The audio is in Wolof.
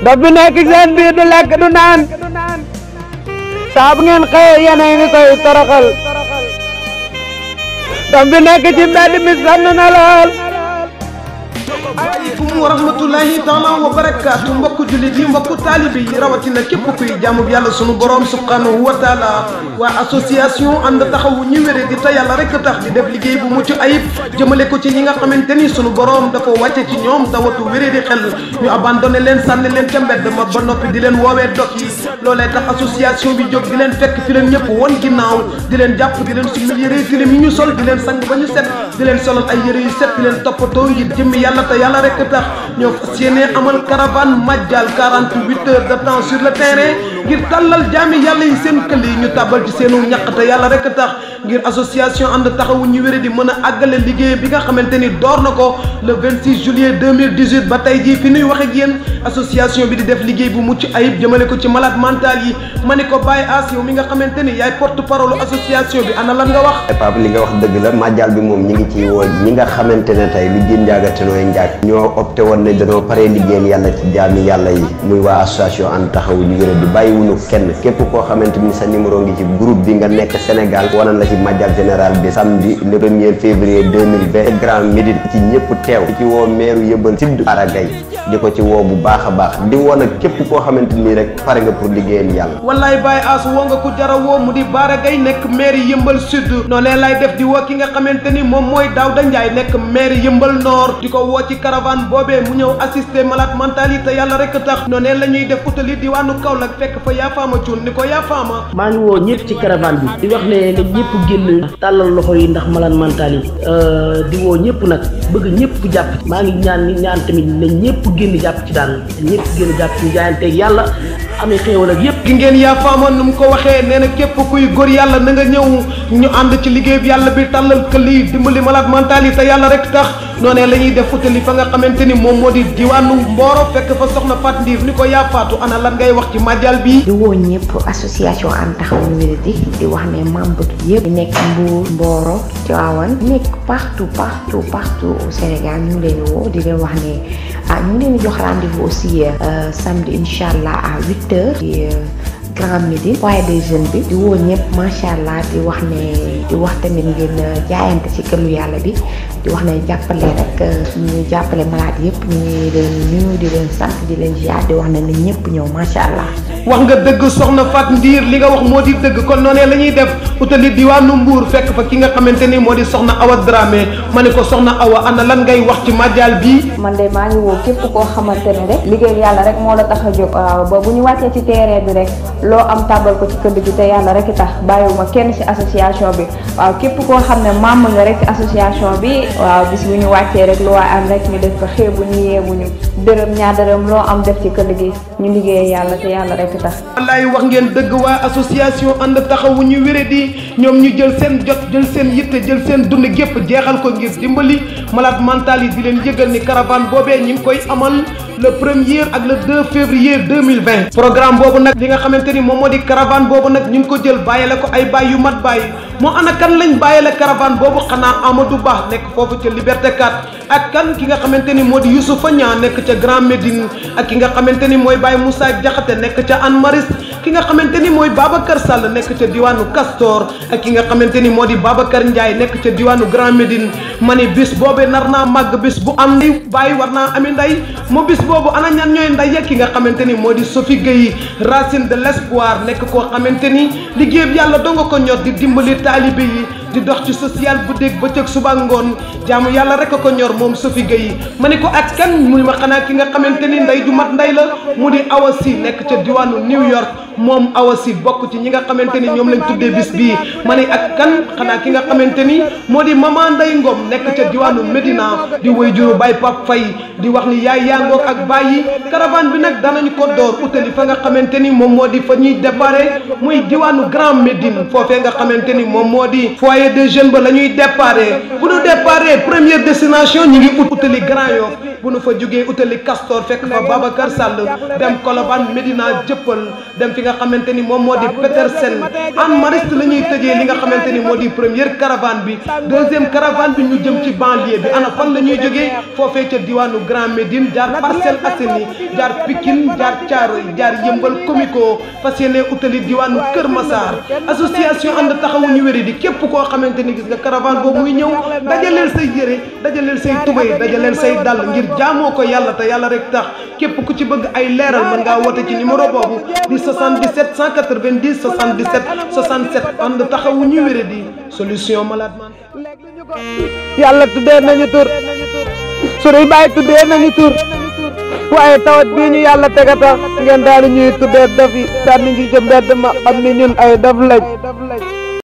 dof bi nekk seen biir du lekk du naan saa bu ngeen xëyee yéen a ngi koy toroxal dof bi nekk ci mbedd mi sonn na lool. asalaamaaleykum wa rahmatulahi taala wa barakaatu mbokku jullit yi mbokku taalibe yi rawatina képp kuy jaamu yàlla sunu borom subhanahu wa taala waa association ànd taxawu ñu wéré di te yàlla rek tax di def liggéey bu mucc ayib jëmale ko ci ñi nga xamante ni sunu borom dafa wàcce ci ñoom tawatu wéré di xel ñu abandonné leen sànni leen ca mbedd ma ba noppi di leen woowee dof yi loolee tax association bi jóg di leen fekk fi leen ñëpp woon ginnaaw di leen jàpp di leen sumil yére tilim yi ñu sol di leen sang ba ñu set di leen solal ay yére yu set di leen toppatoo ngir jëmmi yàlla te yàlla rek tax ñoo fas yéene amal caravane Majjal 48 heures de temps sur le terrain ngir tàllal jaami yàlla yi seen këll yi ñu tàbbal ci seenu ñaq te yàlla rek tax ngir association ànd taxawu ñu wéré di mën a àggale liggéey bi nga xamante ni door na ko le 26 juillet 2018 ba tey jii fi nuy wax ak yéen association bi di def liggéey bu mucc ayib jëmale ko ci malade mental yi ma ne ko Baye As yow mi nga xamante ni yaay porte parole association bi ana lan nga wax. Pape li nga wax dëgg la Majjal bi moom ñi ngi ci woo ñi nga xamante ne tey lu jën njaaga nooy njaag ñoo opté woon ne dañoo paree liggéeyal yàlla ci jaami yàlla yi muy waa association ànd taxawu ñu wéré di bàyyiwuñu kenn képp koo xamante ni sa numéro ngi ci groupe bi nga nekk Sénégal wanan la ci Majjal général bi samedi le 1er février 2020 Grand Médine ci ñëpp teew di ci woo meeru Yëmbal Sidd Aragay di ko ci woo bu baax a baax di woo nag képp koo xamante ni rek pare nga pour liggéeyal yàlla. wallaay Baye As woo nga ko jara woo mu di Bara Gaye nekk maire Yëmbal Sud noonee lay def di woo ki nga xamante ni moom mooy Daouda Ndiaye nekk maire Yëmbal Nord di ko woo ci caravane boobee mu ñëw assister malade mental yi te yàlla rek tax noonee la ñuy def utali diwaanu Kaolack fekk fa yaa faama cuun ni ko yaa faama. maa ngi woo ñëpp ci caravane bi di wax ne na ñëpp génn tàllal loxo yi ndax malade mental yi di woo ñëpp nag bëgg ñëpp jàpp maa ngi ñaan tamit na ñëpp génn jàpp ci daal ñëpp génn jàpp ci jaayanteeg yàlla amee xéewal ak yëpp. gi ngeen yaa faamoon nu mu ko waxee nee na képp kuy góor yàlla na nga ñëw ñu ànd ci liggéey bi yàlla bi tàllal këll yi dimbali malade mental yi te yàlla rek tax noonee la ñuy def utali fa nga xamante ni moom moo di diwaanu Mboro fekk fa soxna Fat Ndiir ni ko yaa faatu ana lan ngay wax ci Majjal bi. di woo ñëpp association ànd taxawu ñu wéré di wax ne membre yëpp di nekk Mbour Mboro Tivaouane nekk partout au Sénégal ñu ngi leen di woo di leen wax ne ñu ngi leen di jox rendez-vous aussi samedi incha allah à 8h ci Grand Médine foyer des jeunes bi di woo ñëpp macha allah di wax tamit ngeen jaayante ci këllu yàlla bi di wax ne jàppale rek ñu jàppale malade yëpp ñu ngi leen nuyu di leen sant di leen ziar di wax ne na ñëpp ñëw macha allah. wax nga dëgg soxna Fat Ndiir li nga wax moo di dëgg kon noonee la ñuy def utali diwaanu Mbour fekk fa ki nga xamante ni moo di soxna Awa Dramé ma ne ko soxna Awa ana lan ngay wax ci Majjal bi. man de maa ngi woo képp koo xamante ne rek liggéey yàlla rek moo la tax a jóg waaw ba bu ñu wàccee ci terrain bi rek loo am tàbbal ko ci këdd gi te yàlla rek tax bàyyiwuma kenn ci association bi waaw képp koo xam ne membre nga rek ci association bi waaw bis bu ñu wàccee rek lu waay am rek ñu def ko xeebu ñu yeebuñu dërëm ñaar dërëm loo am def ci këdd gi ñu liggéey yàlla te yàlla rek tax. wallaay wax ngeen dëgg waa association ànd taxawu ñu wéré di ñoom ñu jël seen jot jël seen yitte jël seen dund gépp jeexal ko ngir dimbali malade mental yi di leen yëgal ni caravane boobee ñu ngi koy amal le 1er ak le 2 février 2020 programme boobu nag li nga xamante ni moom moo di caravane boobu nag ñu ngi ko jël bàyyile ko ay baay yu mat bàyyi moo ana kan lañ bàyyile caravane boobu xanaa Amadou Ba nekk foofu ca Liberté 4 ak kan ki nga xamante ni moo di Youssoufa Niang nekk ca Grand Médine ak ki nga xamante ni mooy Baye Moussa Diakhaté nekk ca Anne Maris ki nga xamante ni mooy Babacar Sall nekk ca diwaanu Castor ak ki nga xamante ni moo di Babacar Ndiaye nekk ca diwaanu Grand Médine ma ne bis boobee nar naa màgg bis bu am nday bàyyi war naa ami nday moo bis boobu ana ñan ñooy nday ki nga xamante ni moo di Sophie Gueye racine de l'espoir nekk koo xamante ni liggéey bi yàlla donga ko ñor di dimbali taalibe yi di dox ci social bu dégg bëccëg suba ngoon jaamu yàlla rek a ko ñor moom Sophie Gueye ma ne ko ak kan muy ma xanaa ki nga xamante ni nday ju mat nday la mu di Awa Sy nekk ca diwaanu New York moom Awa Sy bokk ci ñi nga xamante ni ñoom lañ tuddee bis bii ma ne ak kan xanaa ki nga xamante ni moo di Mama Ndeye Ngom nekk ca diwaanu Médina di woy juru Baye Pape Faye di wax ni yaay yangook ak bàyyi caravane bi nag danañ ko door utali fa nga xamante ni moom moo di fa ñuy déparé muy diwaanu Grand Médine foofee nga xamante ni moom moo di foyer des jeunes ba la ñuy déparé bu ñu déparé première destination ñu ngi utali Grand Yoff bu nu fa jógee utali Castor fekk fa Babacar Sall dem Colobane Médina Jëppal dem fi nga xamante ni moom moo di Petersen Hann Mariste la ñuy tëjee li nga xamante ni moo di première caravane bi deuxième caravane bi ñu jëm ci banlieue bi ana fan la ñuy jógee foofee ca diwaanu Grand Médine jaar Parcelles Assainies jaar Pikine jaar Thiaroye jaar Yëmbal Comico fas yéene utali diwaanu Kër Massar association ànd taxawu ñu wéri di képp koo xamante ni gis nga caravane boobu muy ñëw dajaleel say yére dajaleel say tubéy dajaleel say dàll ngir jaamoo ko yàlla te yàlla rek tax képp ku ci bëgg ay leeral mën ngaa woote ci numéro boobu di 77 190 77 67 ànd taxawu ñu wéri di solution malade mentale. yàlla tuddee nañu tur suñuy bàyyi tuddee nañu tur waaye tawat bii ñu yàlla tegata ngeen daal di ñuy tuddee daf yi daal di ñu ci mbedd ma xam ni ñun ay daf lañ